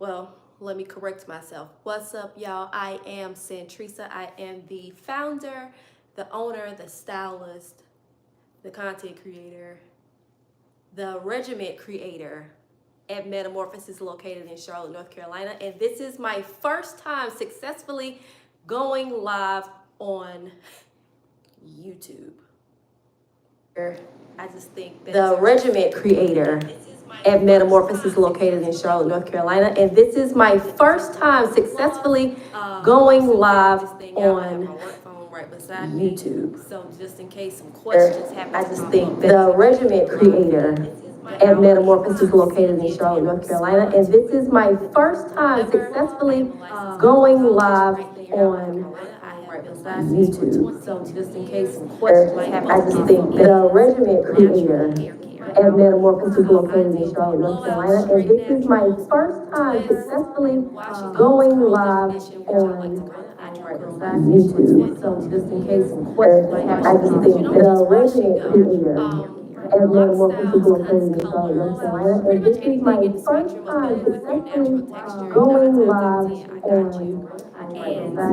Well, let me correct myself. What's up, y'all? I am Centrisa. I am the founder, the owner, the stylist, the content creator, the regiment creator at Metamorphosis, located in Charlotte, North Carolina. And this is my first time successfully going live on YouTube. I just think that the regiment creator at Metamorphosis, located in Charlotte, North Carolina. And this is my first time successfully going live on YouTube. So just in case some questions happen, I just think that the regiment creator at Metamorphosis, located in Charlotte, North Carolina. And this is my first time successfully going live on YouTube. So just in case some questions happen, I just think that the regiment creator at Metamorphosis, located in Charlotte, North Carolina. And this is my first time successfully going live on YouTube. So just in case some questions happen, I just think that the regiment creator at Metamorphosis, located in Charlotte, North Carolina. And this is my first time successfully going live on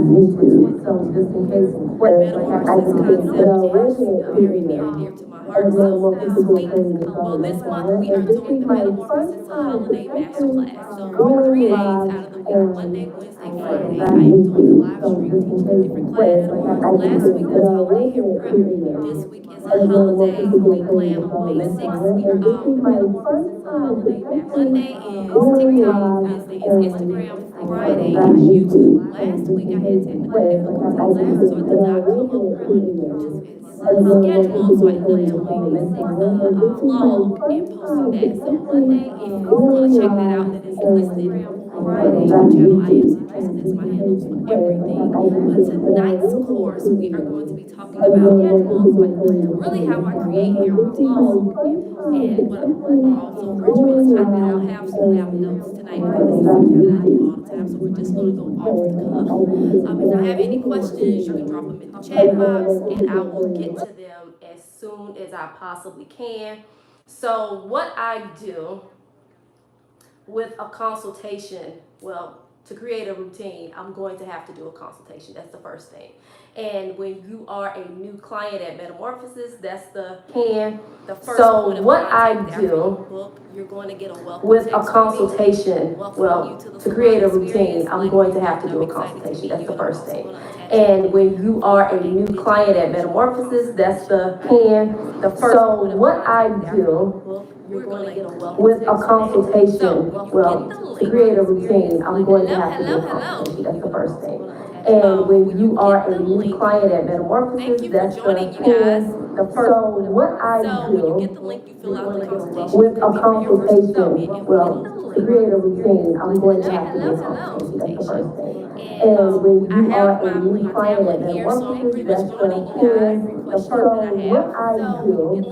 YouTube. So just in case some questions happen, I just think that the regiment creator at Metamorphosis, located in Charlotte, North Carolina. And this is my first time successfully going live on YouTube. So just in case some questions happen, I just think that the regiment creator at Metamorphosis, located in Charlotte, North Carolina. And this is my first time successfully going live on Friday is YouTube. Last week I had technical difficulties, so I did not come up on schedule, so I ended up doing a vlog and posting that. So Monday, if you want to check that out, that is listed Friday channel. I am Centrisa. That's my handles for everything. But tonight's course, we are going to be talking about schedules, like really how I create your routines, and what also regiments. I'll have notes tonight because this is something that I do all the time. So we're just going to go off the cuff. If you have any questions, you can drop them in the chat box, and I will get to them as soon as I possibly can. So what I do with a consultation, well, to create a routine, I'm going to have to do a consultation. That's the first thing. And when you are a new client at Metamorphosis, that's the first so what I do you're going to get a welcome with a consultation. Well, to create a routine, I'm going to have to do a consultation. That's the first thing. And when you are a new client at Metamorphosis, that's the first. So what I do with a consultation, well, to create a routine, I'm going to have to do a consultation. That's the first thing. And when you are a new client at Metamorphosis, that's the first. So what I do with a consultation, well, to create a routine, I'm going to have to do a consultation. That's the first thing. And when you are a new client at Metamorphosis, that's the first. So what I do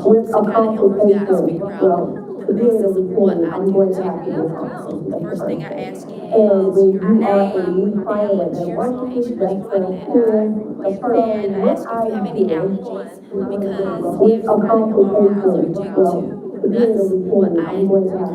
with a consultation, well, to create a routine, I'm going to have to do a consultation. That's the first thing. And when you are a new client at Metamorphosis, that's the first. And what I do with a consultation, well, that's what I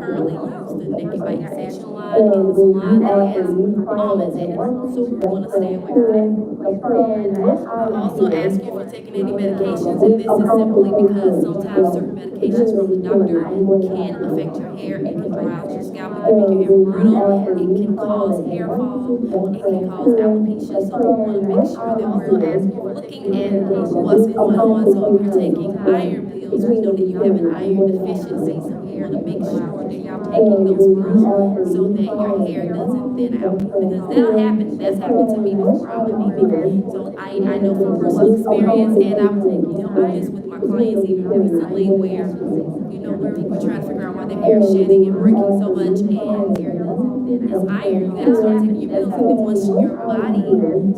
currently use, the Naked Session line. And this line that has almonds in it, so we want to stay away from that. I also ask you if you're taking any medications, and this is simply because sometimes certain medications from the doctor can affect your hair. It can dry out your scalp, it can make your hair brittle, it can cause hair fall, it can cause alopecia. So we want to make sure that we're looking at what's going on. So if you're taking iron pills, we know that you have an iron deficiency, so we want to make sure that you're taking those pills so that your hair doesn't thin out, because that'll happen. That's happened to me before. I'm anemic, so I know from personal experience, and I'm dealing with this with my clients even recently, where we're trying to figure out why their hair is shedding and breaking so much, and as iron, you gotta start taking your pills, and then once your body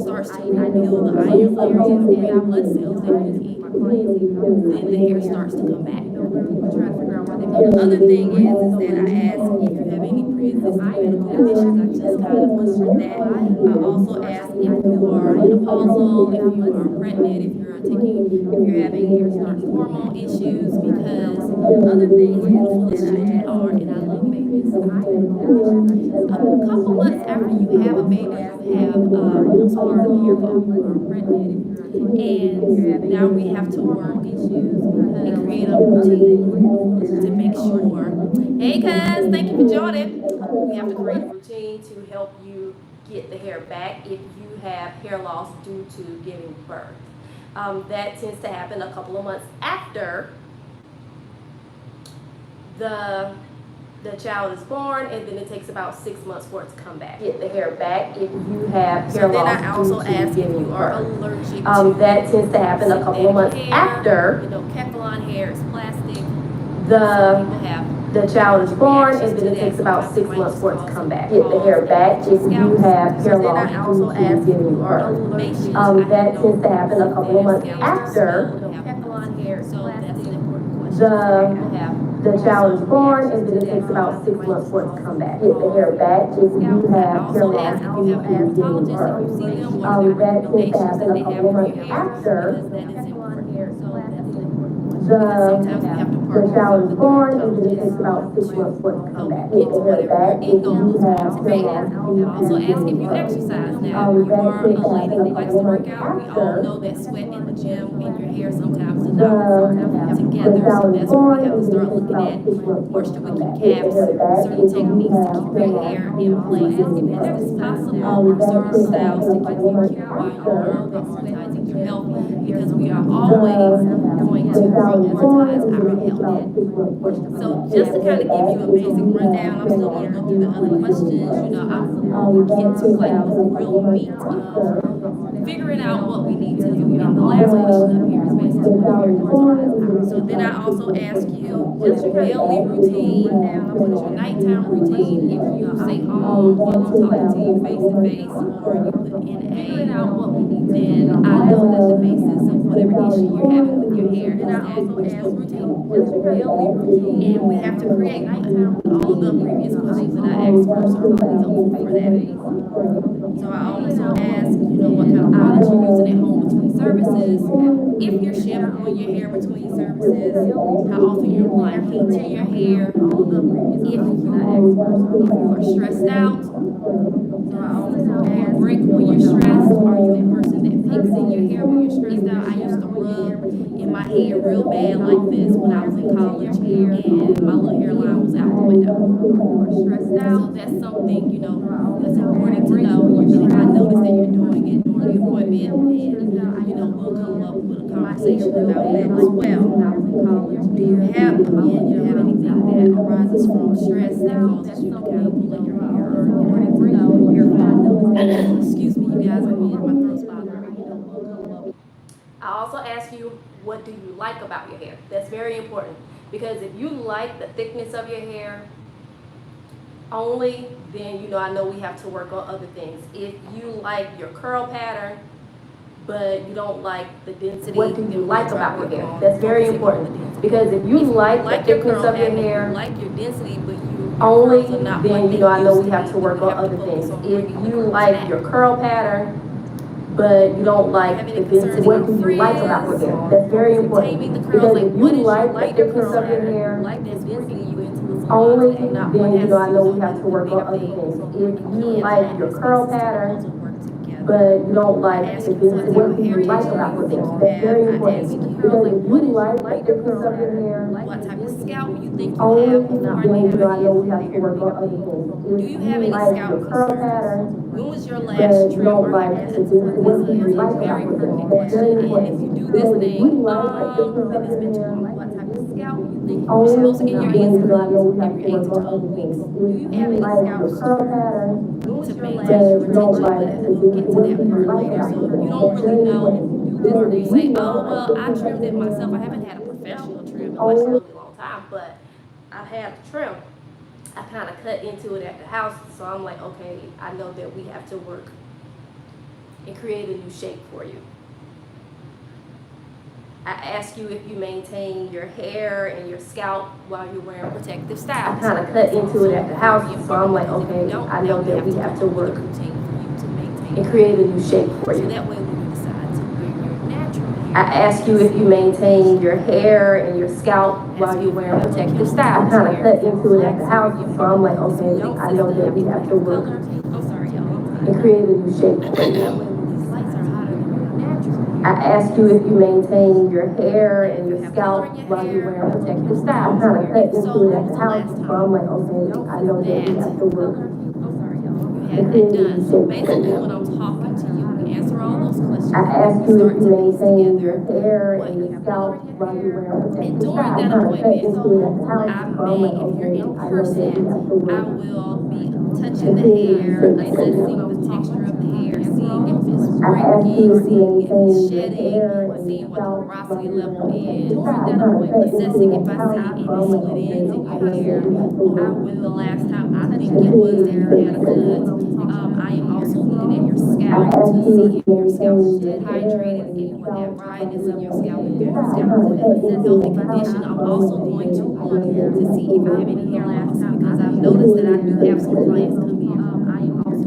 starts to rebuild the iron layers in the red blood cells that you eat, then the hair starts to come back. We're trying to figure out why they. The other thing is that I ask if you have any pre-existing medical conditions. I just kind of whispered that. I also ask if you are menopausal, if you are pregnant, if you're having hormone issues, because other things, beautiful as you are, and I love A couple months after you have a baby, you have postpartum or you are pregnant, and now we have to work and create a routine to make sure. Hey, cuz, thank you for joining. We have to create a routine to help you get the hair back if you have hair loss due to giving birth. That tends to happen a couple of months after the child is born, and then it takes about 6 months for it to come back. Get the hair back if you have hair loss. Then I also ask if you are allergic to that tends to happen a couple of months after Kefalon hair is plastic. The child is born, and then it takes about 6 months for it to come back. Get the hair back if you have hair loss. Then I also ask if you are allergic. That tends to happen a couple of months after Kefalon hair is plastic. The child is born, and then it takes about 6 months for it to come back. Get the hair back if you have hair loss due to giving birth. That tends to happen a couple of months after the child is born, and then it takes about 6 months for it to come back. Get the hair back if you have hair loss due to giving birth. Exercise now. You are a lady who likes to work out. We all know that sweat in the gym and your hair sometimes does not together. So that's where we have to start looking at moisture wicking caps, certain techniques to keep your hair in place. If it's possible, certain styles to keep you cute while you are prioritizing your health, because we are always going to prioritize our health. So just to kind of give you a basic rundown, I'm still going to go through the other questions. I'm get to like the real meat of figuring out what we need to do. And the last question up here is basically what you're prioritize. So then I also ask you, what's your daily routine? What is your nighttime routine? If you stay home, you know, talking to you face to face, or you live in a, then I know that the basis of whatever issue you're having with your hair is that there's no routine. And we have to create one. All the previous questions that I asked for, so please don't look for that. So I also ask, what kind of products you're using at home between services, if you're shampooing your hair between services, how often you're applying heat to your hair, if you are stressed out, do you break when you're stressed, are you a person that picks in your hair when you're stressed out? I used to rub in my hair real bad like this when I was in college, and my little hairline was out the window. Stressed out, so that's something, that's important to know. If I notice that you're doing it during the appointment, then, we'll come up with a conversation about that as well. Do you have, again, anything that arises from stress that causes you to kind of pull at your hair, or important to know excuse me, you guys, my throat's bothering me. I also ask you, what do you like about your hair? That's very important, because if you like the thickness of your hair only, then I know we have to work on other things. If you like your curl pattern, but you don't like the density, what do you like about your hair? That's very important, because if you like the thickness of your hair, like your density, but you only, then I know we have to work on other things. If you like your curl pattern, but you don't like the density, what do you like about your hair? That's very important, because if you like the thickness of your hair only, then I know we have to work on other things. If you like your curl pattern, but you don't like the density, what do you like about your hair? That's very important, because if you like the thickness of your hair What type of scalp you think you only, have then before I you know we have to work on other things. Do you have any like scalp your curl concerns? pattern, When was your but last you trim don't or like hair? the density, what do you like about Very your pertinent hair? That's very question. And important, if you do because this if you thing, like the thickness then of it's your been too hair long. What type of scalp you think you're only, supposed to get your then answer I know we have every to 8 work to on 12 other weeks. things. Do you have any like scalp your curl concerns? pattern, When was your but last you don't retention? like But the we'll get to what that do you part like later. about So your you hair? don't That's really very know important, if you do this because thing, if say, you oh, like well, the I thickness of trimmed it your myself. I hair haven't had a professional trim in only, a really long time, but I have the trim. I kind of cut into it at the house, so I'm like, okay, I know that we have to work and create a new shape for you. I ask you if you maintain your hair and your scalp while you're wearing protective styles. I kind of cut into it at the house, so I'm like, okay, I know that we have to work and create a new shape for So you. that way when you decide to wear your natural hair, I ask you if you maintain your hair and your scalp while you're wearing protective styles. I kind of cut into it at the house, so I'm like, okay, I know that we have to work I'm sorry, y'all. and create a new shape for you. These lights are hotter than natural. I ask you if you maintain your hair and your scalp while you're wearing protective styles. I kind of cut into it at the house, so I'm like, okay, I know that we have to work You had that done. So basically, when I'm talking to you, we answer all those questions. I ask We you start if to you piece maintain your together hair what and you your have scalp colored in while your you're hair. wearing And protective during styles. that I kind of cut appointment, into it at the house, I so I'm may, like, if you're okay, in I know that we person, have to I work will be touching and the create a new hair, shape for you. assessing the texture of the hair, seeing if it's I ask you breaking, if you seeing if it's maintain your shedding, hair and your seeing what the scalp while porosity you're level wearing is, protective styles. I kind of cut into assessing it if at the I house, see so any I'm like, split okay, ends in I your know that hair. we have to work The last time I think and it create was a that new you shape had a for you. cut. I am also looking at your I scalp ask to you see if if you your scalp is maintain your hair dehydrated, and if your you scalp have while dryness you're in your wearing scalp, if protective your styles. I scalp kind is of in cut a into it healthy at the house, condition. I'm so I'm like, also going okay, to I look know that we to have see to if you work have any hair loss because I've and noticed create that a I new do have shape some for you. clients come in.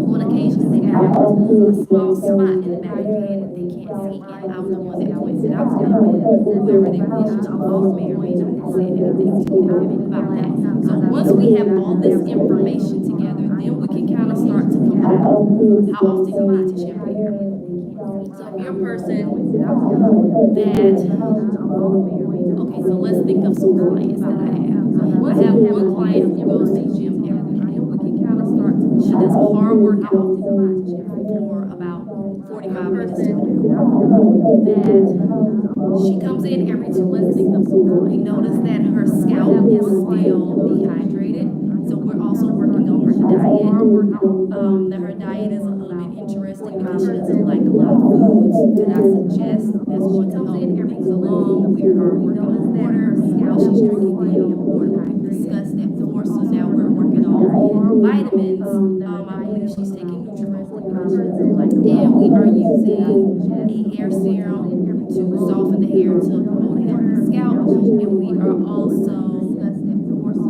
On occasion, they may I have ask you a if you small spot maintain in the your back of your hair head that and they your can't scalp see, and while I'm you're the one wearing that points it protective out to styles. I them. kind of cut into Whoever it at their the house, vision so I'm like, officer may or may okay, not have I said know that we anything have to to you work about that. So once and we create have a new all this shape for you. information together, then we can kind of start to I compare ask you if you how often you need maintain to your shampoo your hair hair. and your scalp So if while you're a you're wearing person protective styles. I kind of cut into that, it at the house, so I'm like, okay, okay, I so know let's that we think of have to some work clients that I have. I and have create a one new client shape who for goes to you. the gym every day. She I does a ask hard you if you workout maintain your hair for and your about scalp while 45 you're minutes wearing to an protective hour. styles. I kind of cut into it at the house, so I'm She like, comes in okay, every I two know that weeks. we have to work We notice that her and scalp create is a new shape still for you. dehydrated. So we're also working on her I ask diet. you if you maintain That your her diet is hair a and little your bit scalp interesting while because you're she wearing doesn't like a protective lot of styles. I kind of foods cut that I into it at the suggest house, so that's I'm going like, to help okay, move I things know that we along. have We to are work working on water, and how she's create a drinking new plenty shape of for water. you. We've discussed that before, so now we're working I on ask you if you vitamins. maintain your I hair believe she's and your taking scalp Nutrafol, while you're wearing protective and we styles. are I kind of cut into using it at the a house, hair so I'm like, serum okay, I to know that we soften the have to hair work to promote a healthy scalp, and create a and new we are shape for you. also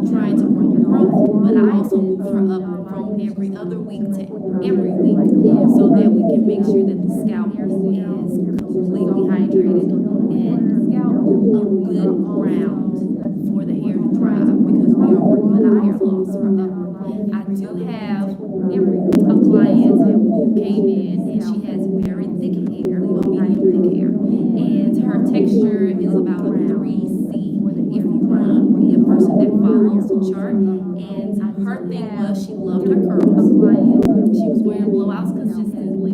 trying to promote I growth, ask but you I if you also move her maintain up your from hair every and other your week to scalp while you're every wearing week protective so styles. that I we kind can of make cut sure that into the it at the scalp house, so I'm is like, okay, I completely know that we have hydrated to work and and a create a new good shape for you. ground for the hair to thrive because we I are ask working you on if hair you loss for maintain upper. your hair I do have and your a scalp while client you're wearing who came protective in and styles. she has very thick hair, well, medium thick hair, and her I create a texture new is shape about a for you. 3C if you want to be a I person that ask you if follows you a chart. maintain your And hair her thing and was she your loved her scalp while curls. you're wearing protective She was styles. wearing blowouts consistently,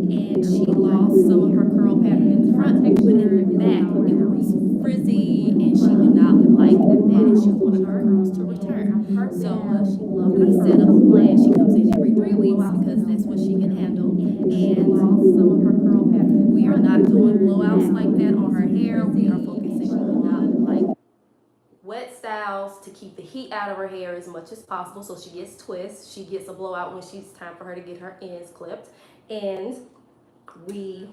and she lost some of her curl pattern in the front, but in the back it was frizzy, and she did not like that, and she wanted her curls to return. So we set up a plan. She comes in every 3 weeks because that's what she can handle, and we are not doing blowouts like that on her hair. We are focusing on wet styles to keep the heat out of her hair as much as possible so she gets twists. She gets a blowout when she's time for her to get her ends clipped. And we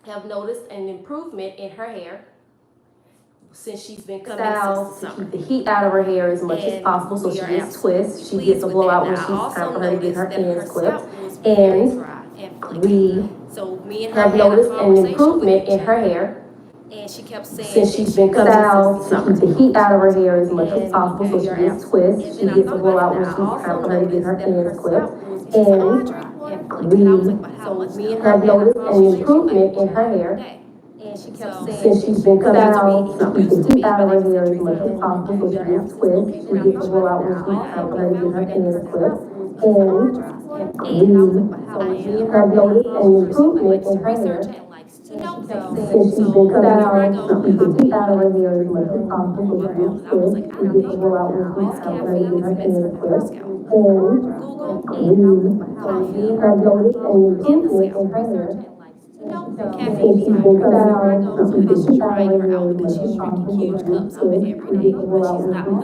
have noticed an improvement in her hair since she's been coming styles to keep the heat out of her hair as much as possible so she gets twists. She gets a blowout when she's time for her to get her ends clipped. And we have noticed an improvement in her hair and she kept saying since she's been coming styles to keep the heat out of her hair as much as possible so she gets twists. She gets a blowout when she's time for her to get her ends clipped. And we have noticed an improvement in her hair since she's been coming styles to keep the heat out of her hair as much as possible so she gets twists. She gets a blowout when she's time for her to get her ends clipped. And we have noticed an improvement in her hair since she's been coming styles to keep the heat out of her hair as much as possible so she gets twists. She gets a blowout when she's time for her to get her ends clipped. And we have noticed an improvement in her hair since she's been coming styles to keep the heat out of her hair as much as possible so she gets twists. She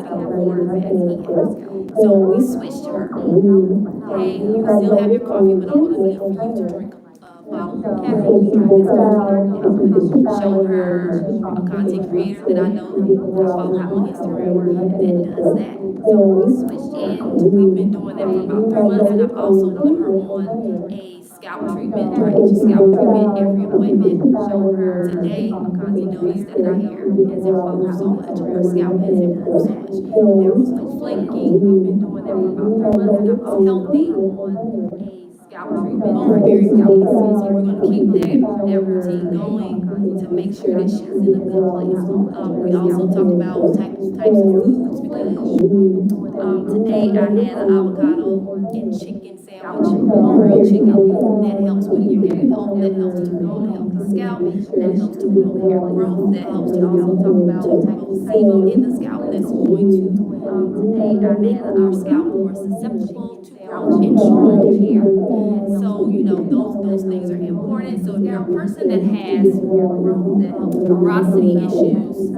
gets a blowout when she's time for her to get her ends clipped. And we have noticed an improvement in her hair since she's been coming styles to keep the heat out of her hair as much as possible so she gets twists. She gets a blowout when she's time for her to get her ends clipped. And we have noticed an improvement in her hair scalp treatment, try each scalp treatment every appointment. Today, we noticed that our hair has improved so much, our scalp has improved so much. There was no flaking. We've been doing that for about 3 months now. It's healthy on a scalp treatment. Oh, very pleased. So we're going to keep that routine going to make sure that she's in a good place. We also talk about types of foods because today I had an avocado and chicken sandwich, grilled chicken. That helps with your hair health. That helps to promote a healthy scalp. That helps to promote hair growth. That helps to also to promote sebum in the scalp. That's going to make our scalp more susceptible to growth and strong hair. So those things are important. So if you're a person that has porosity issues,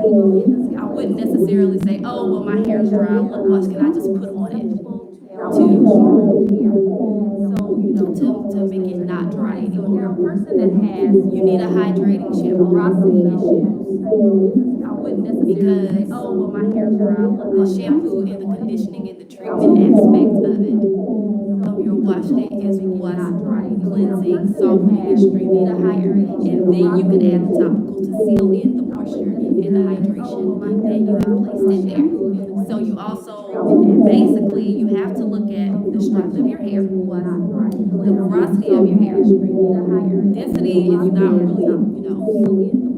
I wouldn't necessarily say, oh well, my hair is dry. What can I just put on it to make it not dry anymore? You need a hydrating shampoo. Porosity issues. I wouldn't necessarily say, oh well, my hair is dry. The shampoo and the conditioning and the treatment aspect of your wash day is what's cleansing, softening, and straightening the hair. And then you can add the topical to seal in the moisture and the hydration that you have placed in there. So you also, basically, you have to look at the strength of your hair, the porosity of your hair. Density is not really,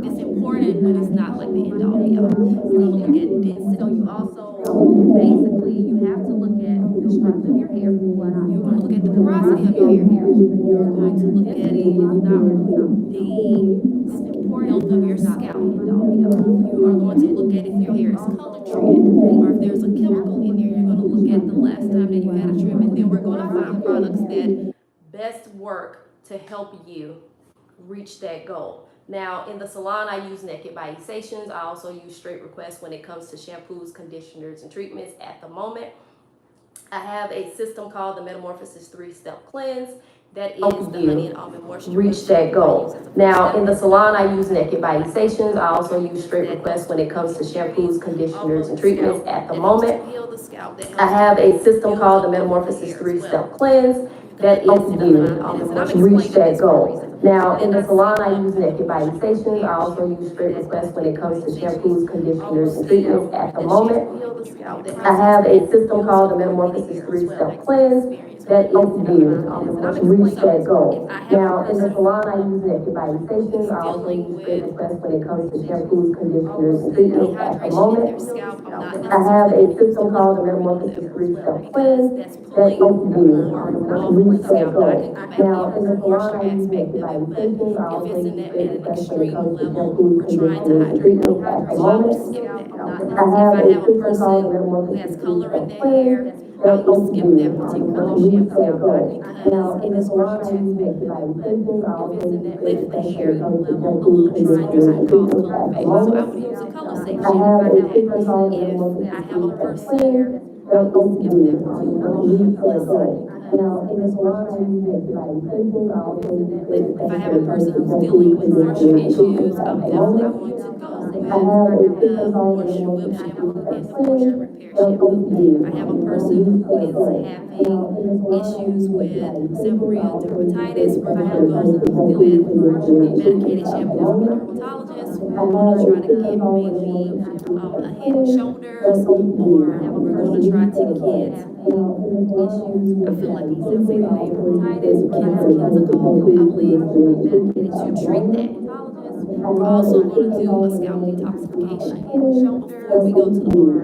it's important, but it's not like the end all be all. We're going to look at density. So you also, basically, you have to look at the strength of your hair. You're going to look at the porosity of your hair. You're going to look at the health of your scalp. You are going to look at if your hair is color treated or if there's a chemical in there. You're going to look at the last time that you had a trim, and then we're going to find products that best work to help you reach that goal. Now, in the salon, I use Naked by Reservations. I also use straight requests when it comes to shampoos, conditioners, and treatments. At the moment, I have a system called the Metamorphosis 3-Step Cleanse. That is the honey and almond moisture. Reach that goal. Now, in the salon, I use Naked by Reservations. I also use straight requests when it comes to shampoos, conditioners, and treatments. At the moment, I have a system called the Metamorphosis 3-Step Cleanse. That is to reach that goal. Now, in the salon, I use Naked by Reservations. I also use straight requests when it comes to shampoos, conditioners, and treatments. At the moment, I have a system called the Metamorphosis 3-Step Cleanse. That is to reach that goal. Now, in the salon, I use Naked by Reservations. I also use straight requests when it comes to shampoos, conditioners, and treatments. At the moment, I have a system called the Metamorphosis 3-Step Cleanse. That is to reach that goal. Now, in the salon, I use Naked by Reservations. I also use straight requests when it comes to shampoos, conditioners, and treatments. At the moment, I have a system called the Metamorphosis 3-Step Cleanse. I will skip that particular shampoo because it is going to lift the hair level a little bit sooner, so it causes color fade. So I would use a color safe shampoo for that. If I have a person, I will skip that particular now, in this salon, I use Naked by Reservations. I also use straight requests. If I have a person who's dealing with moisture issues, I'm definitely going to go with the moisture whip shampoo and the moisture repair shampoo. If I have a person who is having issues with seborrheic dermatitis, we're going to go with medicated shampoo from the dermatologist. We're going to try to get maybe a head and shoulders, or we're going to try to get issues. I feel like I'm going to say the name dermatitis, Kenzakol, I believe, medicated to treat that. We're also going to do a scalp detoxification before we go to the bar.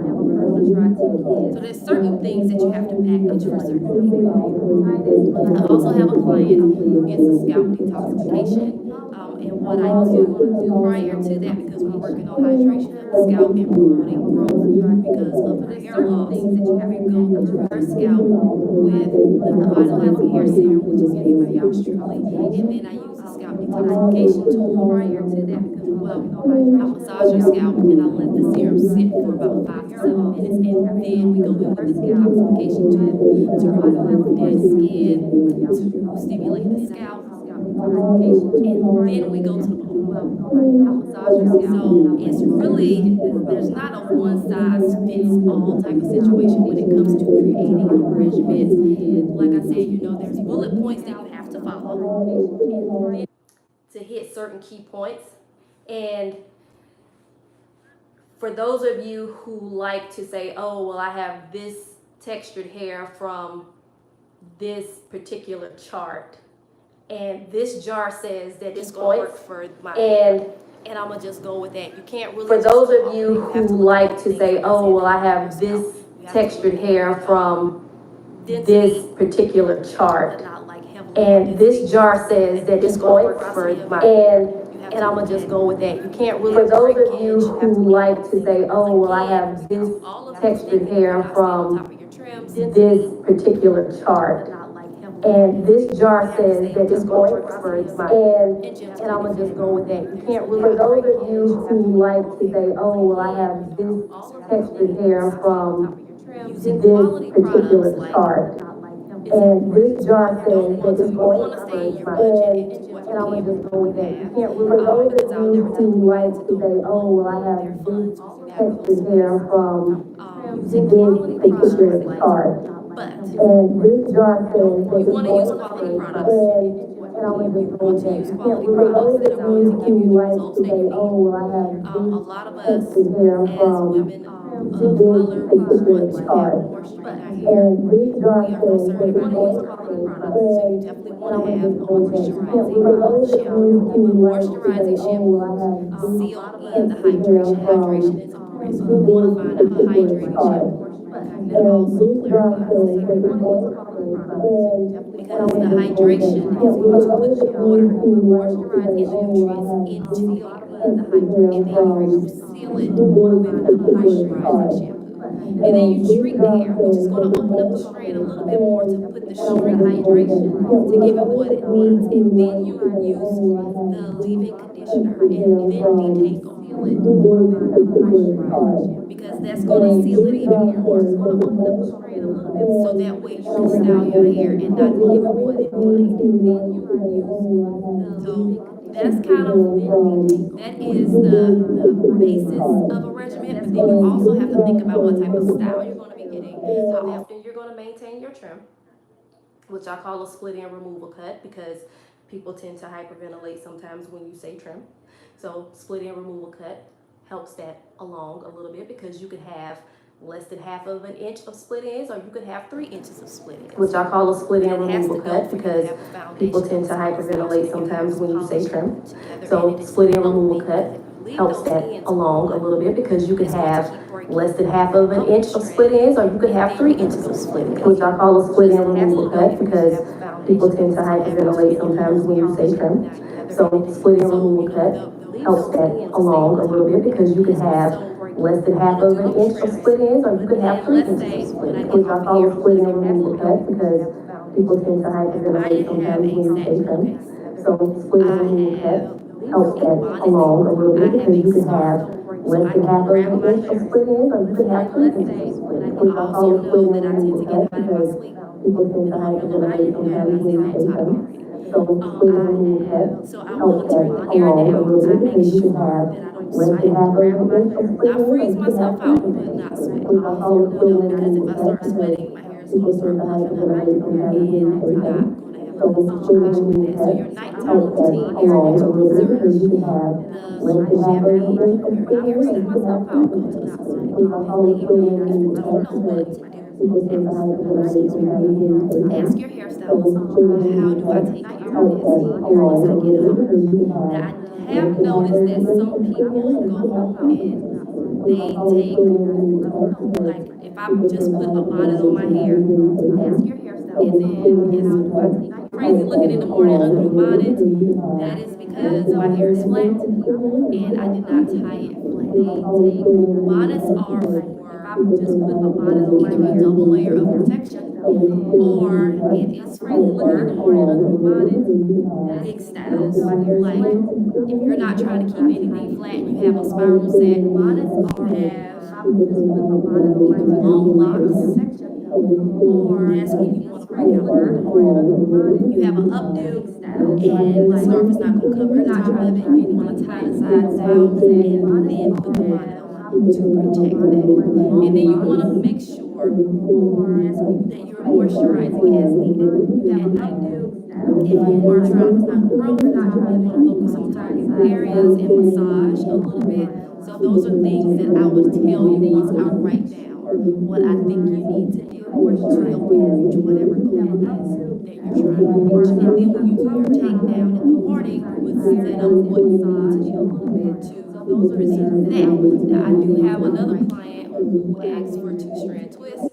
So there's certain things that you have to package for certain people. I also have a client who gets a scalp detoxification. And what I do prior to that, because we're working on hydration of the scalp and promoting growth because of the hair loss, we go through her scalp with the revitalizing hair serum, which is made by yours truly, and then I use the scalp detoxification tool prior to that because, well, I massage your scalp and I let the serum sit for about 5 to 7 minutes, and then we go in with the detoxification tool to remove dead skin, to stimulate the scalp, and then we go to the bone. So it's really, there's not a one size fits all type of situation when it comes to creating a regimen like I said, there's bullet points that you have to follow to hit certain key points. And for those of you who like to say, oh, well, I have this textured hair from this particular chart, and this jar says that this going work for my and I'm gonna just go with that. You can't really. For those of you who like to say, oh, well, I have this textured hair from this particular chart, and this jar says that this going work for my and I'm gonna just go with that. You can't really. For those of you who like to say, oh, well, I have this textured hair from this particular chart, and this jar says that this going work for my and I'm gonna just go with that. You can't really. For those of you who like to say, oh, well, I have this textured hair from this particular chart, and this jar says that this going work for my and I'm gonna just go with that. You can't really. For those of you who like to say, oh, well, I have this textured hair from this particular chart, and this jar says that You this want to going use work quality for products. and I'm gonna just go with that. Use You can't quality really. For products those that are of going you to give you who the like results to that say, you oh, need. well, I have A this lot of us textured hair as from women of this color, we particular want to have chart, moisture in our hair. and this jar We are says concerned that this about going using work quality for products, so you definitely and want I'm to gonna have just a go with that. You can't moisturizing really. For those of shampoo. you who like to say, Moisturizing oh, well, I shampoos have this seal in the textured hair hydration. Hydration from is important, so you want to this find a particular hydrating chart, shampoo that and also this jar clarifies says the that hair. this going work for and I'm Because the gonna just go with that. hydration You is can't going really. to For put those the of water you who like to and say, the oh, well, I nutrients have into this your hair, textured hair and then from you seal it this with a particular moisturizing chart, shampoo. And then and you this treat the jar hair, which is says going that to this open up going the work strand a little bit more to and put the I'm gonna strand just go with that. hydration You can't to really. For give it those what of it you needs. who And then like you to say, use oh, well, I have the this leave-in conditioner textured and hair then from detangle this particular chart, because that's going to and seal it this even jar more. says that this going work So that way you and I'm can gonna style just go your with hair that. and You not can't really. For those of you overmanipulate who it. like to say, oh, well, I have this So that's textured kind of hair from that is this the particular basis chart, of a regiment, but then you and also this have to jar think about what says type that of this style going you're going to be getting, how often you're going to maintain your trim, which I call a split and removal cut because people tend to hyperventilate sometimes when you say trim. So split and removal cut helps that along a little bit because you could have less than half of an inch of split ends, or you could have 3 inches of split ends. Which I call a split and removal cut because people tend to hyperventilate sometimes when you say trim. So split and removal cut helps that along a little bit because you could have less than half of an inch of split ends, or you could have 3 inches of split ends. Which I call a split and removal cut because people tend to hyperventilate sometimes when you say trim. So split and removal cut helps that along a little bit because you could have less than half of an inch of split ends, or you could have 3 inches of split ends, which I call a split and removal cut because people tend to hyperventilate sometimes when you say trim. So split and removal cut helps that along a little bit because you could have less than half of an inch of split ends, or you could have 3 inches of split ends, which I call a split and removal cut because people tend to hyperventilate sometimes when you say trim. So split and removal cut So I helps will that turn the hair along a down little to bit make because you could sure have that I don't less sweat, than half of an inch of split not ends, or freeze you could have myself 3 out, inches but of not split ends, sweat. which I call a split and Because if removal I cut start because sweating, my hair is going people to tend start to puffing up, hyperventilate sometimes when and you say we're not trim. going to have a So good split and situation with removal that. So cut your nighttime helps that routine, you're along going a to little bit because preserve you could have the less than half of an longevity inch of of your split hair ends, or you could style. have I'll 3 go to inches the of split split ends, and which get I that call a leave-in split and if you removal don't cut know because what to do. people tend to hyperventilate sometimes when you say trim. Ask your So hairstylist, split and how removal do I cut take care of helps this that hair along once a I get little bit home? because you could Now, have I less have than half noticed of that an inch some of split ends, people or you go could have home 3 and inches of split ends, which I they call a take, split and removal cut because like, if I people just tend to put a bonnet on hyperventilate my hair, sometimes when you say trim. So and split then and it's removal cut crazy helps looking that in the morning along under a a little bit bonnet, because you could have that is less because than my half hair of is an flat inch of split ends, or you and could I have did 3 not inches tie of it split ends, flat. which I call a split and removal Bonnets cut are because for people tend to hyperventilate either a sometimes double when you layer say of trim. protection So split and removal or cut it is helps that for along a little bit because you could have wig less styles. than half of an Like inch of split if ends, you're or you not could trying have to 3 keep inches anything of flat split and ends, you which have a I call a spiral split set, and removal cut you because have people tend to hyperventilate sometimes long when you say locks, trim. So split and or removal that's cut when you want to break helps out that girdle. along a little bit You because have you an could have updo less than half of and the an scarf inch is of not going split to cover ends, the or you top could of have it 3 and you inches want of to tie split the ends, which I sides call a down split and and removal then cut put the bonnet because on. to protect that. And then you want to make sure that you're moisturizing as needed at night. If you are trying to prevent growth, you want to focus on target areas and massage a little bit. So those are things that I would tell you once I write down what I think you need to do to help you reach whatever goal it is that you're trying to reach. And then when you do your takedown in the morning, you would set up what you need to do to proceed with that. Now, I do have another client who asked for two-strand twists.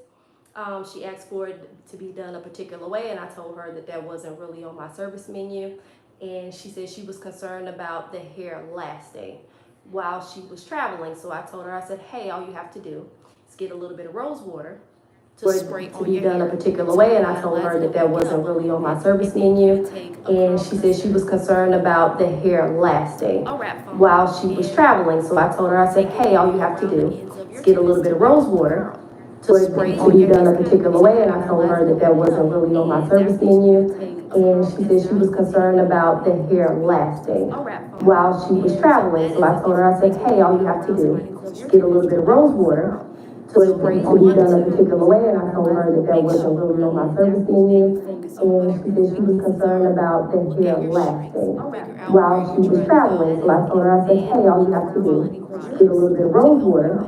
She asked for it to be done a particular way, and I told her that wasn't really on my service menu. And she said she was concerned about the hair lasting while she was traveling. So I told her, I said, hey, all you have to do is get a little bit of rose water to spray on your hair. A particular way, and I told her that wasn't really on my service menu. And she said she was concerned about the hair lasting while she was traveling. So I told her, I said, hey, all you have to do is get a little bit of rose water to spray on your hair a particular way, and I told her that wasn't really on my service menu. And she said she was concerned about the hair lasting while she was traveling. So I told her, I said, hey, all you have to do is get a little bit of rose water to spray on your hair a particular way, and I told her that wasn't really on my service menu. And she said she was concerned about the hair lasting while she was traveling. So I told her, I said, hey, all you have to do is get a little bit of rose water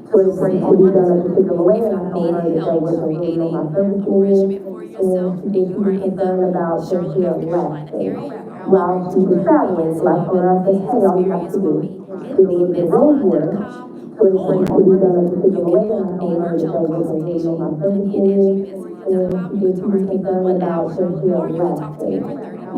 to spray on your hair a particular way, and I told her that wasn't really on my service menu. And she said she was concerned about the hair lasting while she was traveling. So I told her, I said, hey, all you have to do is get a little bit of rose water to spray on your hair a particular way, and I told her that wasn't really on my service menu. And she said she was concerned about the hair lasting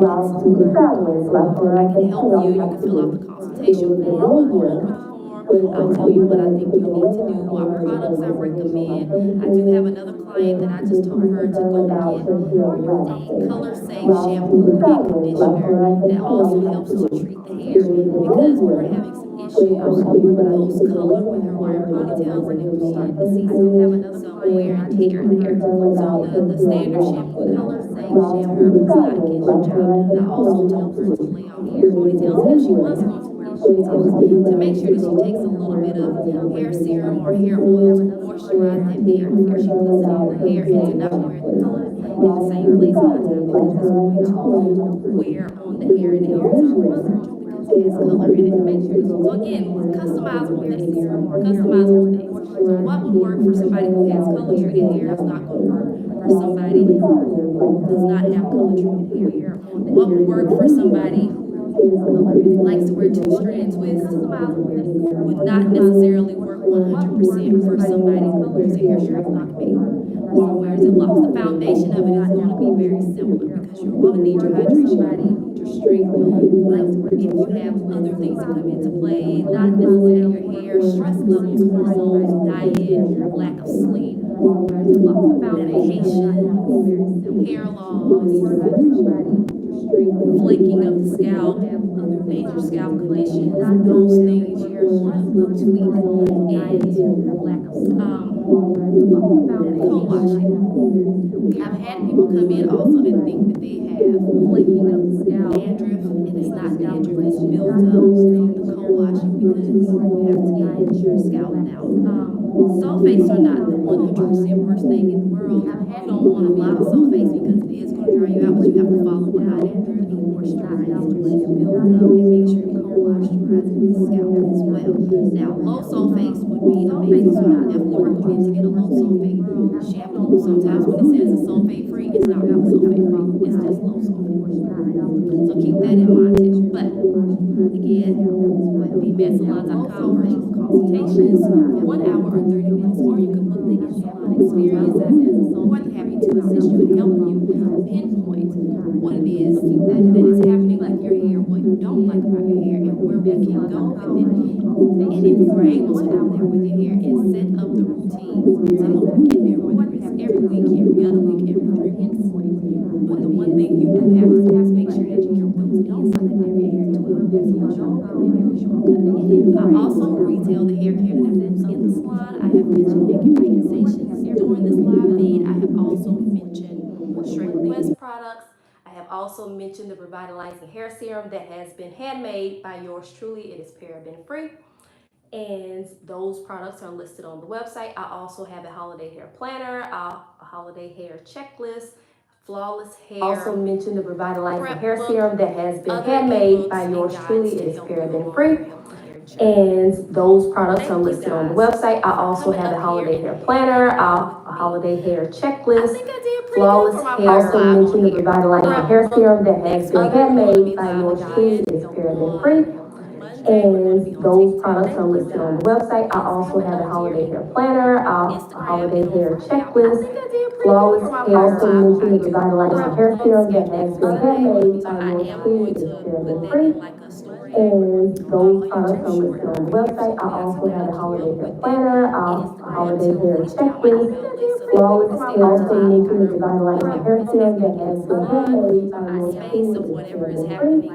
while she was traveling. So I told her, I said, hey, all you have to do is get a little bit of rose water. I'll tell you what I think you need to do, what products I recommend. I do have another client that I just told her to go get a color safe shampoo and conditioner that also helps to treat the hair because we were having some issues with those color with her wire ponytails, and it was starting to see some wear and tear there. So the standard shampoo, the color safe shampoo was not getting the job done. I also told her to lay out hair ponytails if she was going to wear ponytails to make sure that she takes a little bit of hair serum or hair oil to moisturize that hair before she puts it in her hair, and to not wear the color in the same place all the time because it's going to wear on the hair, and the hair is already fragile because it has color in it. So again, customizable things, customizable things. What would work for somebody who has color treated hair is not going to work for somebody who does not have color treated hair. What would work for somebody who likes to wear two-strand twists would not necessarily work 100% for somebody who wears a hair straight lock made or wears it locks. The foundation of it is going to be very similar because you're going to need your hydration, you need your strength. But if you have other things that come into play, not necessarily your hair, stress levels, hormones, diet, lack of sleep, medication, hair loss, flaking of the scalp, major scalp conditions, those things you're going to tweak. And co-washing. I've had people come in also that think that they have dandruff, and it's not dandruff, it's built up from the co-washing because you have to cleanse your scalp now. Sulfates are not the 100% worst thing in the world. You don't want a lot of sulfates because it is going to dry you out, but you have to follow behind it and moisturize it to build up and make sure you co-moisturize the scalp as well. Now, low sulfates would be amazing, so I would definitely recommend to get a low sulfate shampoo. Sometimes when it says it's sulfate free, it's not really sulfate free, it's just low sulfate. So keep that in mind too. But again, bmetsalon.com for consultations, 1 hour or 30 minutes, or you can book the in-salon experience. I'm more than happy to assist you and help you pinpoint what it is that is happening with your hair, what you don't like about your hair, and where we can go with it. And if you are able to go there with your hair and set up the routine to help you get there, whether it's every week, every other week, every 3 weeks. But the one thing you do have to do is make sure that you get those inside of your hair to a I also retail the hair care that lives in the salon. I have mentioned making consultations during this live feed. I have also mentioned Straight Request products. I have also mentioned the revitalizing hair serum that has been handmade by yours truly. It is paraben free. and those products are listed on the website. I also have a holiday hair planner, a holiday hair checklist, flawless hair. Also mentioned the revitalizing hair serum that has been handmade by yours truly. It is paraben free. And those products are listed on the website. I also have a holiday hair planner, a holiday hair checklist, flawless hair. Also mentioned the revitalizing hair serum that has been handmade by yours truly. It is paraben free. And those products are listed on the website. I also have a holiday hair planner, a holiday hair checklist, flawless hair. Also mentioned the revitalizing hair serum that has been handmade by yours truly. It is paraben free. And those products are listed on the website. I also have a holiday hair planner, a holiday hair checklist, flawless hair. Also mentioned the revitalizing hair serum that has been handmade by yours truly. It is paraben free.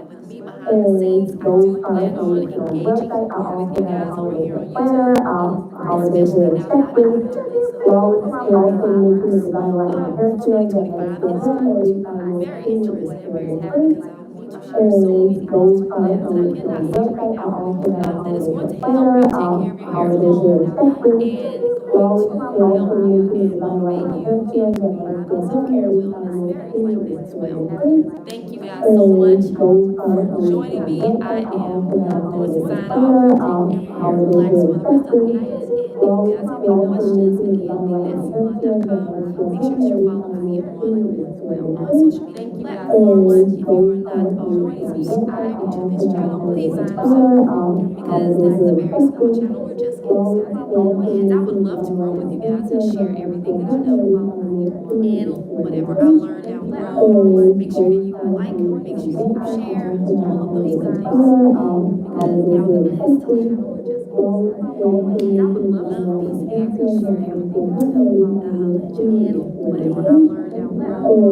And those products are listed on the website. I also have a holiday hair planner, a holiday hair checklist, flawless hair. Also mentioned the revitalizing hair serum that has been handmade by yours truly. It is paraben free. And those products are listed on the website. I also have a holiday hair planner, a holiday hair checklist, flawless hair. Also mentioned the revitalizing hair serum that has been handmade by yours truly. It is paraben free. And those products are listed on the website. I also have a holiday hair planner, holiday hair checklist, flawless hair. Also mentioned the revitalizing hair serum that has been handmade by yours truly. It is paraben free. And those products are listed on the website. I also have a holiday hair planner, holiday hair checklist, flawless hair. Also mentioned the revitalizing hair serum that has been handmade by yours truly. It is paraben free. And those products are listed on the website. I also have a holiday hair planner, holiday hair checklist, flawless hair. Also mentioned the revitalizing hair serum that has been handmade by yours truly. It is paraben free. And